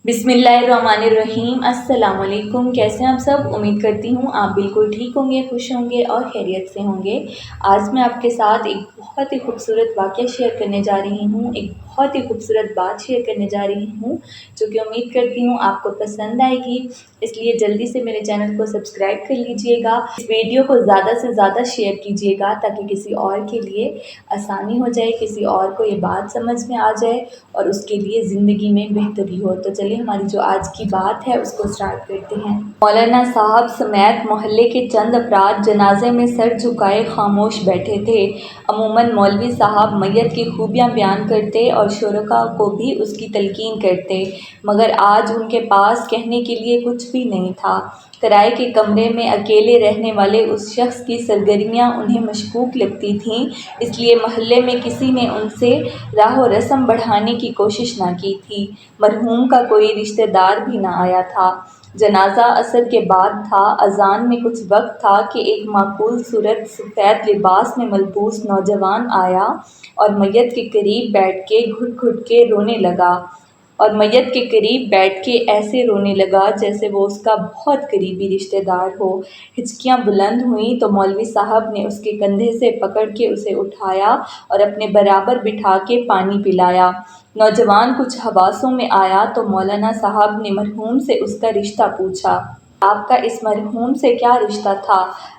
बिस्मिल्लाहिर्रहमानिर्रहीम। अस्सलाम वालेकुम। कैसे हैं आप सब? उम्मीद करती हूँ आप बिल्कुल ठीक होंगे, खुश होंगे और खैरियत से होंगे। आज मैं आपके साथ एक बहुत ही खूबसूरत वाक़या शेयर करने जा रही हूँ, एक बहुत ही खूबसूरत बात शेयर करने जा रही हूँ जो कि उम्मीद करती हूँ आपको पसंद आएगी। इसलिए जल्दी से मेरे चैनल को सब्सक्राइब कर लीजिएगा, इस वीडियो को ज़्यादा से ज़्यादा शेयर कीजिएगा ताकि किसी और के लिए आसानी हो जाए, किसी और को ये बात समझ में आ जाए और उसके लिए ज़िंदगी में बेहतरी हो। तो चलिए हमारी जो आज की बात है उसको स्टार्ट करते हैं। मौलाना साहब समेत मोहल्ले के चंद अफराद जनाजे में सर झुकाए खामोश बैठे थे। अमूमन मौलवी साहब मैयत की खूबियाँ बयान करते और शुरका को भी उसकी तलकीन करते, मगर आज उनके पास कहने के लिए कुछ भी नहीं था। किराए के कमरे में अकेले रहने वाले उस शख्स की सरगर्मियाँ उन्हें मशकूक लगती थीं, इसलिए मोहल्ले में किसी ने उनसे राह व रस्म बढ़ाने की कोशिश न की थी। मरहूम का कोई रिश्तेदार भी न आया था। जनाजा असर के बाद था। अजान में कुछ वक्त था कि एक माकूल सूरत सफ़ेद लिबास में मलबूस नौजवान आया और मैयत के करीब बैठ के घुट घुट के रोने लगा ऐसे रोने लगा जैसे वो उसका बहुत करीबी रिश्तेदार हो। हिचकियाँ बुलंद हुईं तो मौलवी साहब ने उसके कंधे से पकड़ के उसे उठाया और अपने बराबर बिठा के पानी पिलाया। नौजवान कुछ हवासों में आया तो मौलाना साहब ने मरहूम से उसका रिश्ता पूछा। आपका इस मरहूम से क्या रिश्ता था?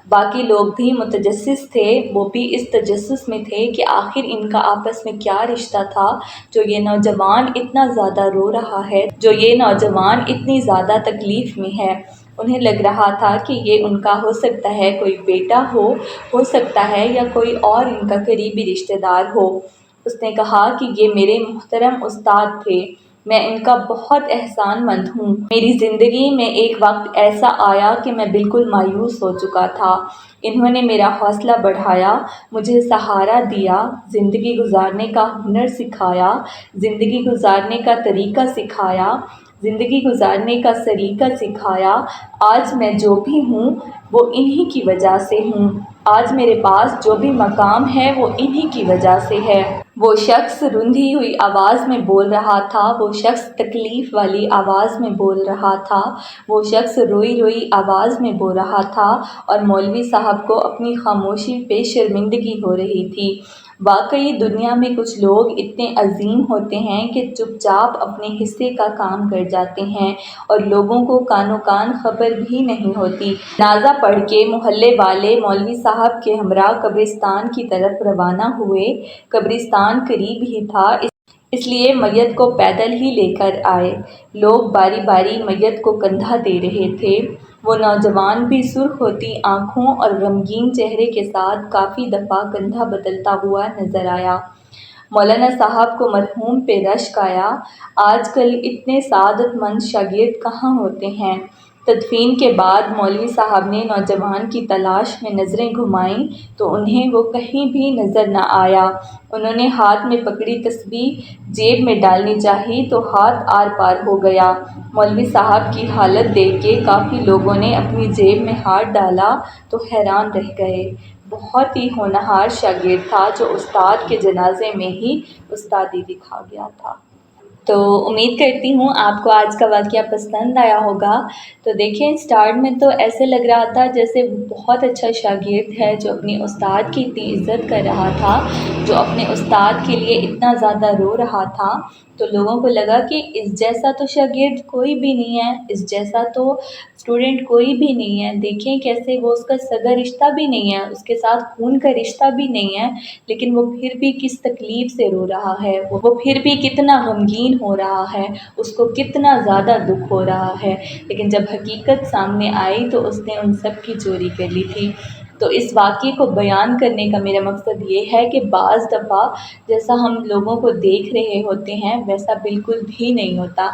बाकी लोग भी मुतजस्सिस थे, वो भी इस तजस्सुस में थे कि आखिर इनका आपस में क्या रिश्ता था जो ये नौजवान इतना ज़्यादा रो रहा है, जो ये नौजवान इतनी ज़्यादा तकलीफ़ में है। उन्हें लग रहा था कि ये उनका हो सकता है कोई बेटा हो सकता है या कोई और इनका करीबी रिश्तेदार हो। उसने कहा कि ये मेरे मुहतरम उस्ताद थे, मैं इनका बहुत एहसानमंद हूँ। मेरी ज़िंदगी में एक वक्त ऐसा आया कि मैं बिल्कुल मायूस हो चुका था। इन्होंने मेरा हौसला बढ़ाया, मुझे सहारा दिया, ज़िंदगी गुजारने का हुनर सिखाया, ज़िंदगी गुजारने का तरीका सिखाया, ज़िंदगी गुजारने का सलीका सिखाया। आज मैं जो भी हूँ वो इन्हीं की वजह से हूँ। आज मेरे पास जो भी मकाम है वो इन्हीं की वजह से है। वो शख्स रुंधी हुई आवाज़ में बोल रहा था, वो शख्स तकलीफ़ वाली आवाज़ में बोल रहा था, वो शख्स रोई रोई आवाज़ में बोल रहा था और मौलवी साहब को अपनी खामोशी पे शर्मिंदगी हो रही थी। वाकई दुनिया में कुछ लोग इतने अजीम होते हैं कि चुपचाप अपने हिस्से का काम कर जाते हैं और लोगों को कानो कान खबर भी नहीं होती। नाजा पढ़ के मोहल्ले वाले मौलवी साहब के हमरा कब्रिस्तान की तरफ रवाना हुए। कब्रिस्तान करीब ही था, इसलिए मैयत को पैदल ही लेकर आए। लोग बारी बारी मैयत को कंधा दे रहे थे। वो नौजवान भी सुर्ख होती आँखों और गमगीन चेहरे के साथ काफ़ी दफ़ा कंधा बदलता हुआ नज़र आया। मौलाना साहब को मरहूम पे रश्क आया। आजकल इतने सादतमंद शागिर्द कहाँ होते हैं। तदफीन के बाद मौलवी साहब ने नौजवान की तलाश में नज़रें घुमाईं तो उन्हें वो कहीं भी नज़र न आया। उन्होंने हाथ में पकड़ी तस्बीह जेब में डालनी चाही तो हाथ आर पार हो गया। मौलवी साहब की हालत देख के काफ़ी लोगों ने अपनी जेब में हाथ डाला तो हैरान रह गए। बहुत ही होनहार शागिर्द था जो उस्ताद के जनाजे में ही उस्तादी दिखा गया था। तो उम्मीद करती हूँ आपको आज का वाक़या पसंद आया होगा। तो देखिए, स्टार्ट में तो ऐसे लग रहा था जैसे बहुत अच्छा शागिर्द है जो अपने उस्ताद की इतनी इज़्ज़त कर रहा था, जो अपने उस्ताद के लिए इतना ज़्यादा रो रहा था। तो लोगों को लगा कि इस जैसा तो शागिर्द कोई भी नहीं है, इस जैसा तो स्टूडेंट कोई भी नहीं है। देखें कैसे वो उसका सगा रिश्ता भी नहीं है, उसके साथ खून का रिश्ता भी नहीं है, लेकिन वो फिर भी किस तकलीफ़ से रो रहा है, वो फिर भी कितना गमगीन हो रहा है, उसको कितना ज़्यादा दुख हो रहा है। लेकिन जब हकीकत सामने आई तो उसने उन सब की चोरी कर ली थी। तो इस वाक़ये को बयान करने का मेरा मकसद ये है कि बाज़ दफ़ा जैसा हम लोगों को देख रहे होते हैं वैसा बिल्कुल भी नहीं होता।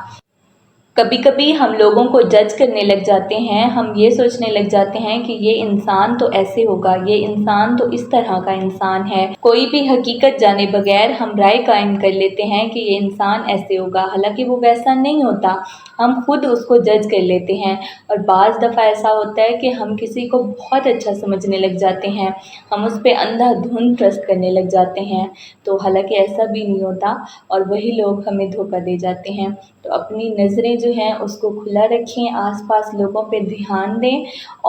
कभी कभी हम लोगों को जज करने लग जाते हैं, हम ये सोचने लग जाते हैं कि ये इंसान तो ऐसे होगा, ये इंसान तो इस तरह का इंसान है। कोई भी हकीकत जाने बगैर हम राय कायम कर लेते हैं कि ये इंसान ऐसे होगा, हालांकि वो वैसा नहीं होता। हम खुद उसको जज कर लेते हैं और बाज़ दफ़ा ऐसा होता है कि हम किसी को बहुत अच्छा समझने लग जाते हैं, हम उस पर अंधाधुंध ट्रस्ट करने लग जाते हैं। तो हालांकि ऐसा भी नहीं होता और वही लोग हमें धोखा दे जाते हैं। तो अपनी नज़रें جو ہیں اس کو کھلا رکھیں، آس پاس لوگوں پہ دھیان دیں،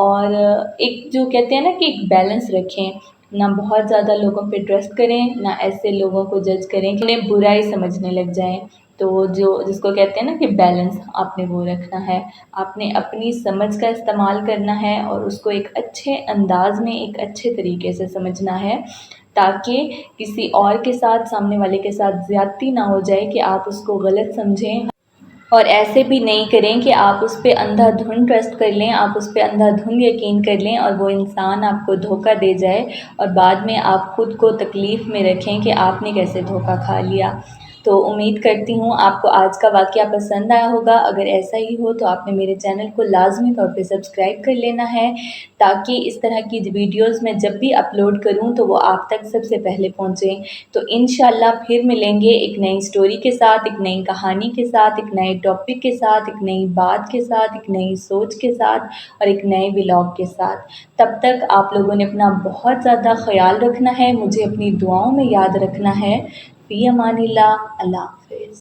اور ایک جو کہتے ہیں نا کہ ایک بیلنس رکھیں، نہ بہت زیادہ لوگوں پہ ٹرسٹ کریں، نہ ایسے لوگوں کو جج کریں کہ انہیں برا ہی سمجھنے لگ جائیں۔ تو جس کو کہتے ہیں نا کہ بیلنس آپ نے وہ رکھنا ہے، آپ نے اپنی سمجھ کا استعمال کرنا ہے اور اس کو ایک اچھے انداز میں، ایک اچھے طریقے سے سمجھنا ہے، تاکہ کسی اور کے ساتھ، سامنے والے کے ساتھ زیادتی نہ ہو جائے کہ آپ اس کو غلط سمجھیں۔ اور ایسے بھی نہیں کریں کہ آپ اس پہ اندھا دھند ٹرسٹ کر لیں، آپ اس پہ اندھا دھند یقین کر لیں اور وہ انسان آپ کو دھوکہ دے جائے، اور بعد میں آپ خود کو تکلیف میں رکھیں کہ آپ نے کیسے دھوکہ کھا لیا۔ تو امید کرتی ہوں آپ کو آج کا واقعہ پسند آیا ہوگا۔ اگر ایسا ہی ہو تو آپ نے میرے چینل کو لازمی طور پہ سبسکرائب کر لینا ہے، تاکہ اس طرح کی ویڈیوز میں جب بھی اپلوڈ کروں تو وہ آپ تک سب سے پہلے پہنچیں۔ تو انشاءاللہ پھر ملیں گے ایک نئی سٹوری کے ساتھ، ایک نئی کہانی کے ساتھ، ایک نئے ٹاپک کے ساتھ، ایک نئی بات کے ساتھ، ایک نئی سوچ کے ساتھ اور ایک نئے ولاگ کے ساتھ۔ تب تک آپ لوگوں نے اپنا بہت زیادہ خیال رکھنا ہے، مجھے اپنی دعاؤں میں یاد رکھنا ہے۔ فی امان اللہ، اللہ حافظ۔